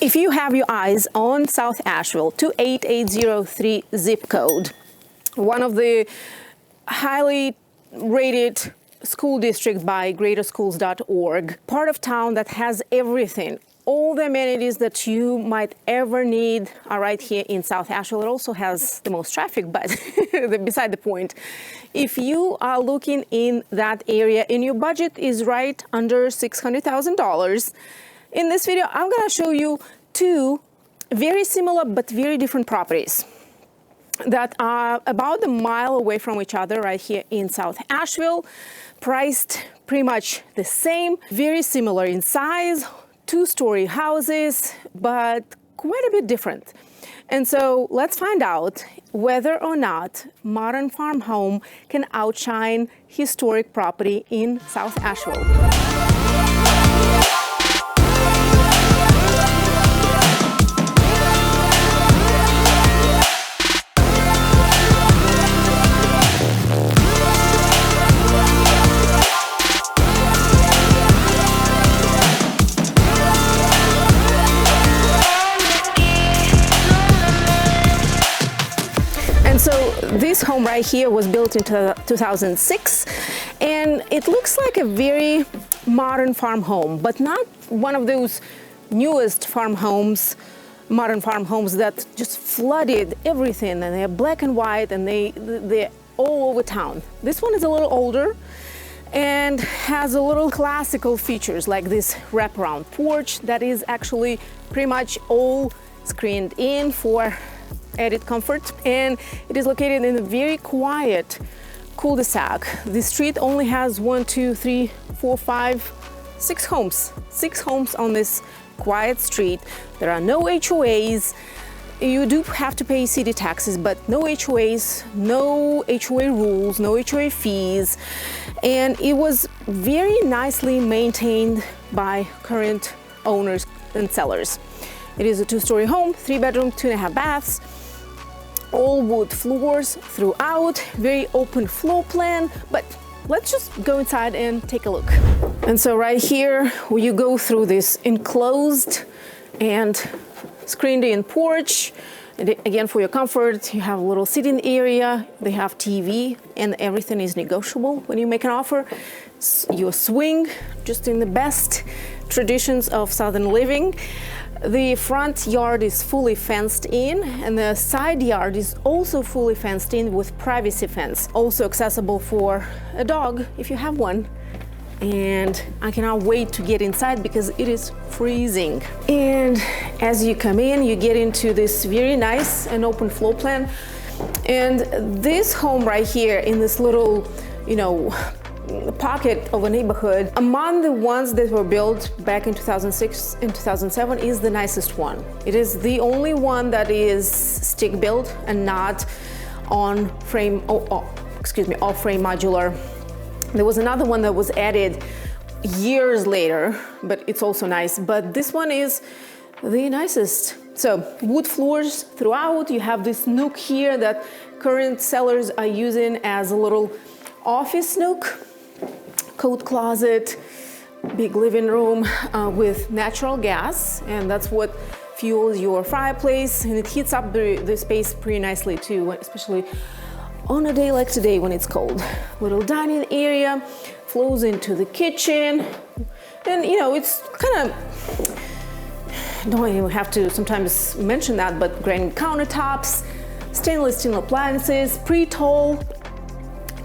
If you have your eyes on South Asheville, 28803 zip code, one of the highly rated school districts by greaterschools.org, part of town that has everything. All the amenities that you might ever need are right here in South Asheville. It also has the most traffic, but beside the point. If you are looking in that area and your budget is right under $600,000, in this video, I'm gonna show you two very similar but very different properties that are about a mile away from each other right here in South Asheville, priced pretty much the same, very similar in size, two-story houses, but quite a bit different. And so let's find out whether or not modern farm home can outshine historic property in South Asheville. So this home right here was built in 2006, and it looks like a very modern farm home, but not one of those newest modern farm homes that just flooded everything, and they're black and white, and they're all over town. This one is a little older and has a little classical features like this wraparound porch that is actually pretty much all screened in for added comfort, and it is located in a very quiet cul-de-sac. The street only has 6 homes. 6 homes on this quiet street. There are no HOAs. You do have to pay city taxes, but no HOAs, no HOA rules, no HOA fees, and it was very nicely maintained by current owners and sellers. It is a 2-story home, 3-bedroom, 2.5 baths. All wood floors throughout, very open floor plan, but let's just go inside and take a look. And so right here, you go through this enclosed and screened in porch. And again, for your comfort, you have a little sitting area, they have TV, and everything is negotiable when you make an offer. Your swing, just in the best traditions of Southern living. The front yard is fully fenced in, and the side yard is also fully fenced in with privacy fence, also accessible for a dog if you have one. And I cannot wait to get inside because it is freezing. And as you come in, you get into this very nice and open floor plan. And this home right here in this little, pocket of a neighborhood, among the ones that were built back in 2006 and 2007, is the nicest one. It is the only one that is stick built and not off-frame modular. There was another one that was added years later, but it's also nice. But this one is the nicest. So wood floors throughout. You have this nook here that current sellers are using as a little office nook. Coat closet, big living room with natural gas, and that's what fuels your fireplace, and it heats up the space pretty nicely too, especially on a day like today when it's cold. Little dining area flows into the kitchen, and it's kind of, don't even have to sometimes mention that, but granite countertops, stainless steel appliances, pretty tall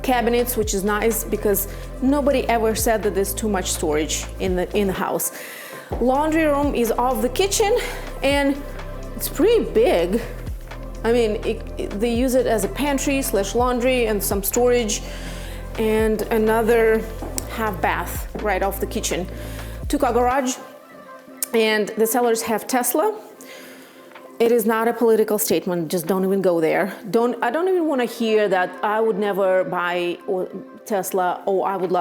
cabinets, which is nice because nobody ever said that there's too much storage in the house. Laundry room is off the kitchen, and it's pretty big. I mean, they use it as a pantry / laundry and some storage, and another half bath right off the kitchen. 2-car garage, and the sellers have Tesla. It is not a political statement, just don't even go there. I don't even want to hear that I would never buy Tesla, or I would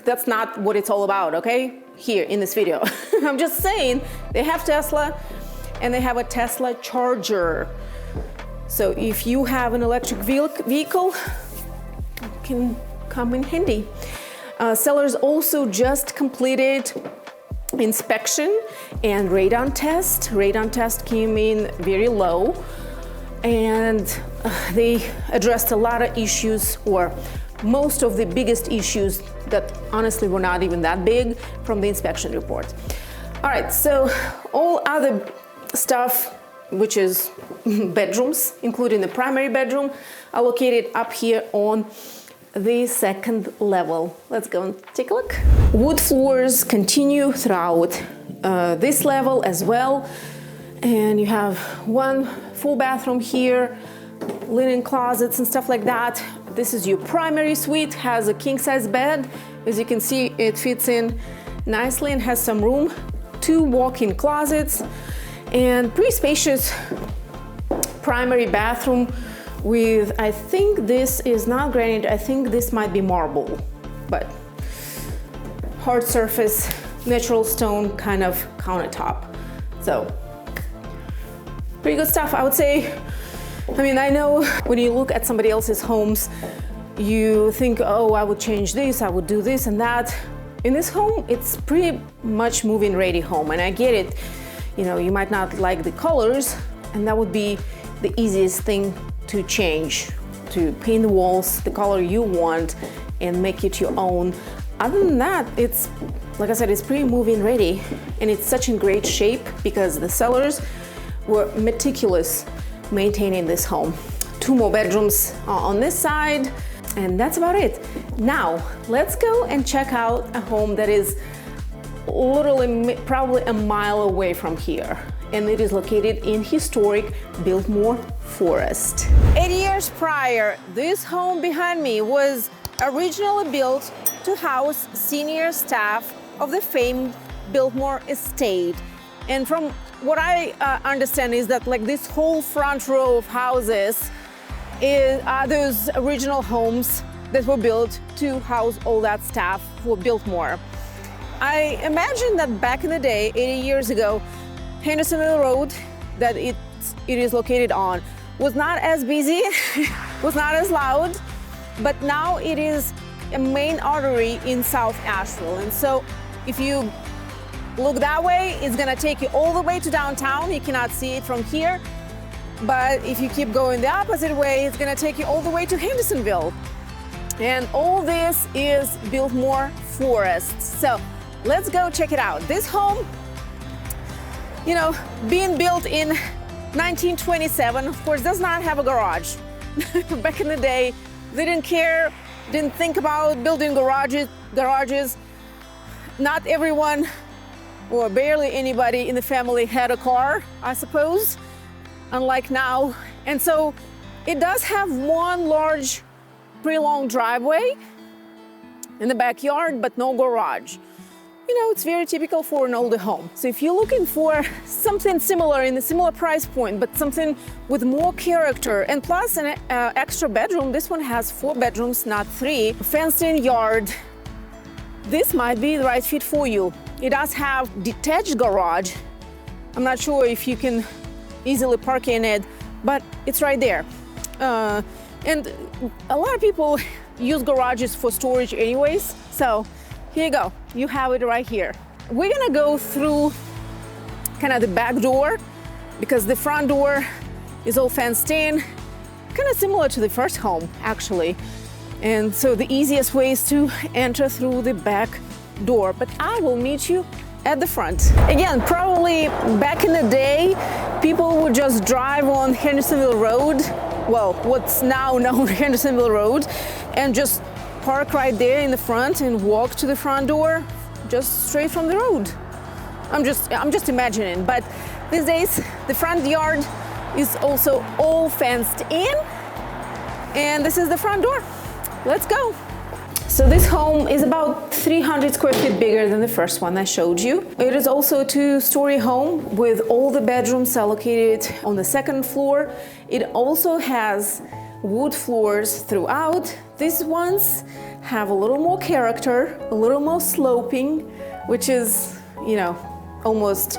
that's not what it's all about, okay? Here in this video. I'm just saying they have Tesla, and they have a Tesla charger. So if you have an electric vehicle, it can come in handy. Sellers also just completed inspection and radon test. Radon test came in very low, and they addressed a lot of issues, or most of the biggest issues that honestly were not even that big from the inspection report. All right, so all other stuff, which is bedrooms, including the primary bedroom, are located up here on the second level. Let's go and take a look. Wood floors continue throughout this level as well. And you have one full bathroom here, linen closets and stuff like that. This is your primary suite, has a king-size bed. As you can see, it fits in nicely and has some room. 2 walk-in closets and pretty spacious primary bathroom with, I think this is not granite, I think this might be marble, but hard surface, natural stone kind of countertop. So pretty good stuff, I would say. I mean, I know when you look at somebody else's homes, you think, oh, I would change this, I would do this and that. In this home, it's pretty much move-in ready home, and I get it. You know, you might not like the colors, and that would be the easiest thing to change, to paint the walls the color you want and make it your own. Other than that, it's, like I said, it's pretty move-in ready, and it's such in great shape because the sellers were meticulous maintaining this home. 2 more bedrooms on this side, and that's about it. Now, let's go and check out a home that is literally probably a mile away from here, and it is located in historic Biltmore Forest. 8 years prior, this home behind me was originally built to house senior staff of the famed Biltmore estate. And from what I understand is that like this whole front row of houses are those original homes that were built to house all that staff for Biltmore. I imagine that back in the day, 80 years ago, Hendersonville Road that it is located on was not as busy, was not as loud, but now it is a main artery in South Asheville. And so if you look that way, it's gonna take you all the way to downtown. You cannot see it from here. But if you keep going the opposite way, it's gonna take you all the way to Hendersonville. And all this is Biltmore Forest. So let's go check it out. This home, you know, being built in 1927, of course, does not have a garage. Back in the day, they didn't care, didn't think about building garages. Not everyone, or barely anybody in the family had a car, I suppose, unlike now. And so it does have one large, pretty long driveway in the backyard, but no garage. You know, it's very typical for an older home. So if you're looking for something similar in a similar price point, but something with more character and plus an extra bedroom, this one has 4 bedrooms, not 3, fenced-in yard, this might be the right fit for you. It does have detached garage. I'm not sure if you can easily park in it, but it's right there. And a lot of people use garages for storage anyways, so here you go, you have it right here. We're gonna go through kind of the back door because the front door is all fenced in, kind of similar to the first home actually. And so the easiest way is to enter through the back door, but I will meet you at the front. Again, probably back in the day, people would just drive on Hendersonville Road, well, what's now known Hendersonville Road, and just park right there in the front and walk to the front door, just straight from the road. I'm just imagining, but these days the front yard is also all fenced in, and this is the front door. Let's go. So this home is about 300 square feet bigger than the first one I showed you. It is also a 2-story home with all the bedrooms located on the second floor. It also has wood floors throughout. These ones have a little more character, a little more sloping, which is, you know, almost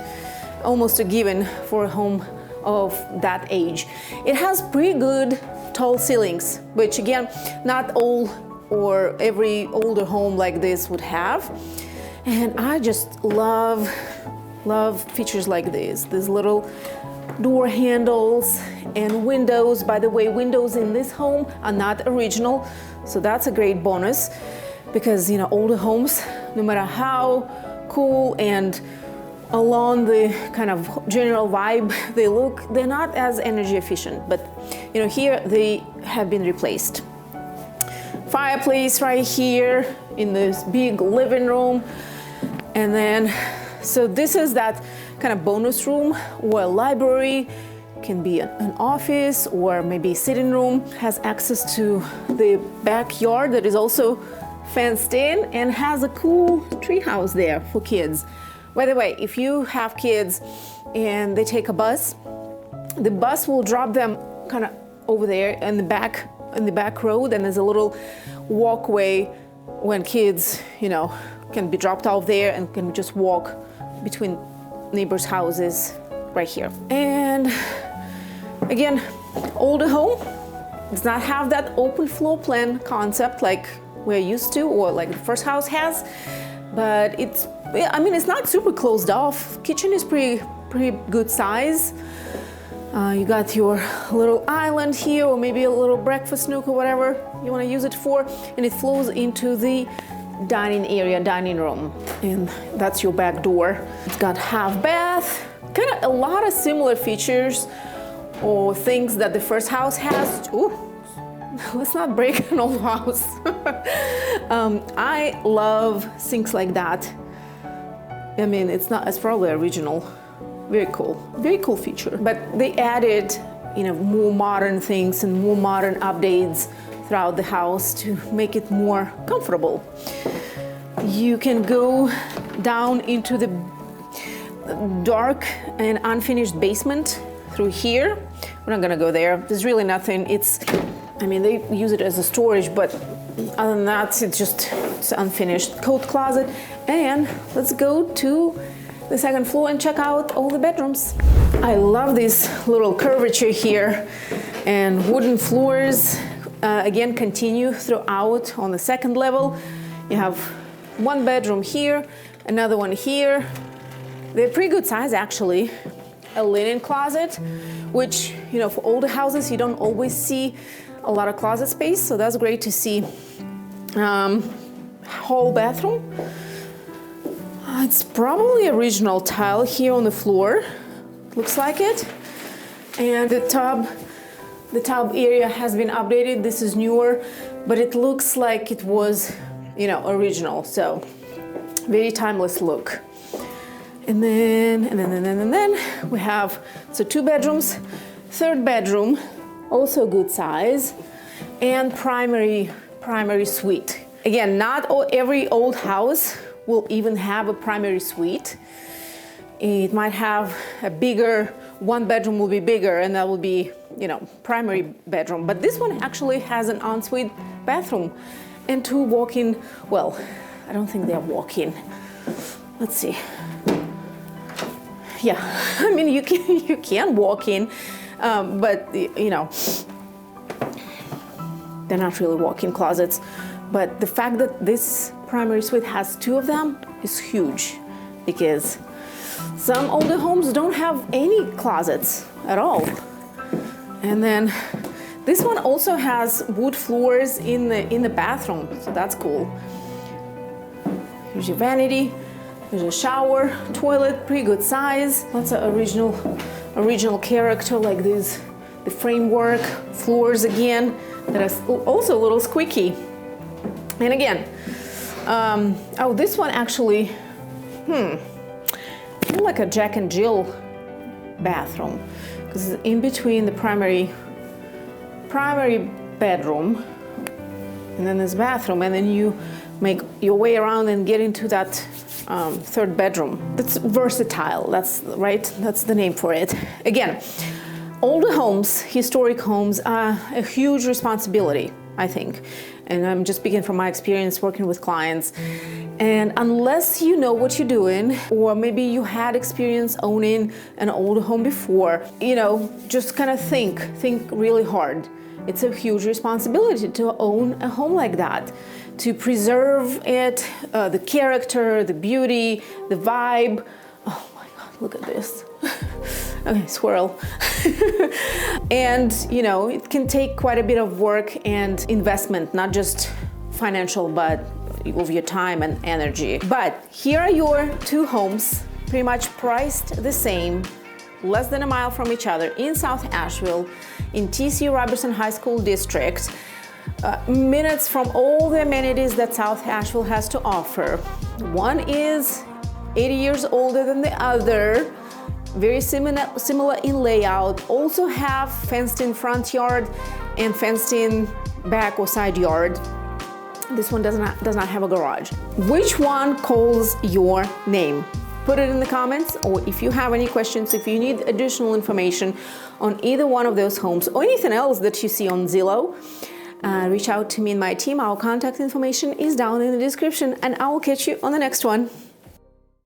a given for a home of that age. It has pretty good tall ceilings, which again, not all or every older home like this would have. And I just love Love features like these little door handles and windows. By the way, windows in this home are not original, so that's a great bonus because, you know, older homes, no matter how cool and along the kind of general vibe they look, they're not as energy efficient. But, you know, here they have been replaced. Fireplace right here in this big living room. And then, so this is that kind of bonus room or a library, can be an office or maybe a sitting room, has access to the backyard that is also fenced in and has a cool tree house there for kids. By the way, if you have kids and they take a bus, the bus will drop them kind of over there in the back road, and there's a little walkway when kids, you know, can be dropped off there and can just walk between neighbors' houses right here. And again, older home does not have that open floor plan concept like we're used to or like the first house has, but it's, I mean, it's not super closed off. Kitchen is pretty good size. You got your little island here, or maybe a little breakfast nook or whatever you want to use it for, and it flows into the dining area, dining room, and that's your back door. It's got half bath, kind of a lot of similar features or things that the first house has. Ooh, let's not break an old house. I love sinks like that. I mean, it's probably original. Very cool feature. But they added, you know, more modern things and more modern updates throughout the house to make it more comfortable. You can go down into the dark and unfinished basement through here. We're not gonna go there. There's really nothing. I mean, they use it as a storage, but other than that, it's unfinished. Coat closet. And let's go to the second floor and check out all the bedrooms. I love this little curvature here, and wooden floors again continue throughout on the second level. You have one bedroom here, another one here. They're pretty good size actually. A linen closet, which, you know, for older houses you don't always see a lot of closet space, so that's great to see. Whole bathroom. It's probably original tile here on the floor, looks like it. And the tub area has been updated. This is newer, but it looks like it was, you know, original. So very timeless look. And then we have, so 2 bedrooms, third bedroom, also good size, and primary suite. Again, not every old house will even have a primary suite. It might have a bigger, one bedroom will be bigger, and that will be, you know, primary bedroom. But this one actually has an ensuite bathroom and 2 walk-in, well, I don't think they're walk-in. Let's see. Yeah, I mean, you can walk in, but, you know, they're not really walk-in closets. But the fact that this primary suite has 2 of them is huge, because some older homes don't have any closets at all. And then this one also has wood floors in the bathroom, so that's cool. Here's your vanity, there's a shower, toilet, pretty good size. Lots of original character like this. The framework, floors again, that is also a little squeaky. And again, oh, this one actually, like a Jack and Jill bathroom, because it's in between the primary bedroom and then this bathroom, and then you make your way around and get into that third bedroom. That's versatile, that's right, that's the name for it. Again, older homes, historic homes are a huge responsibility, I think. And I'm just speaking from my experience working with clients. And unless you know what you're doing, or maybe you had experience owning an older home before, you know, just kind of think really hard. It's a huge responsibility to own a home like that, to preserve it, the character, the beauty, the vibe. Oh my Look at this. Okay, squirrel. And you know, it can take quite a bit of work and investment, not just financial, but of your time and energy. But here are your two homes, pretty much priced the same, less than a mile from each other in South Asheville, in TC Robertson High School District, minutes from all the amenities that South Asheville has to offer. One is 80 years older than the other, very similar in layout, also have fenced in front yard and fenced in back or side yard. This one does not have a garage. Which one calls your name? Put it in the comments, or if you have any questions, if you need additional information on either one of those homes or anything else that you see on Zillow, reach out to me and my team. Our contact information is down in the description, and I will catch you on the next one.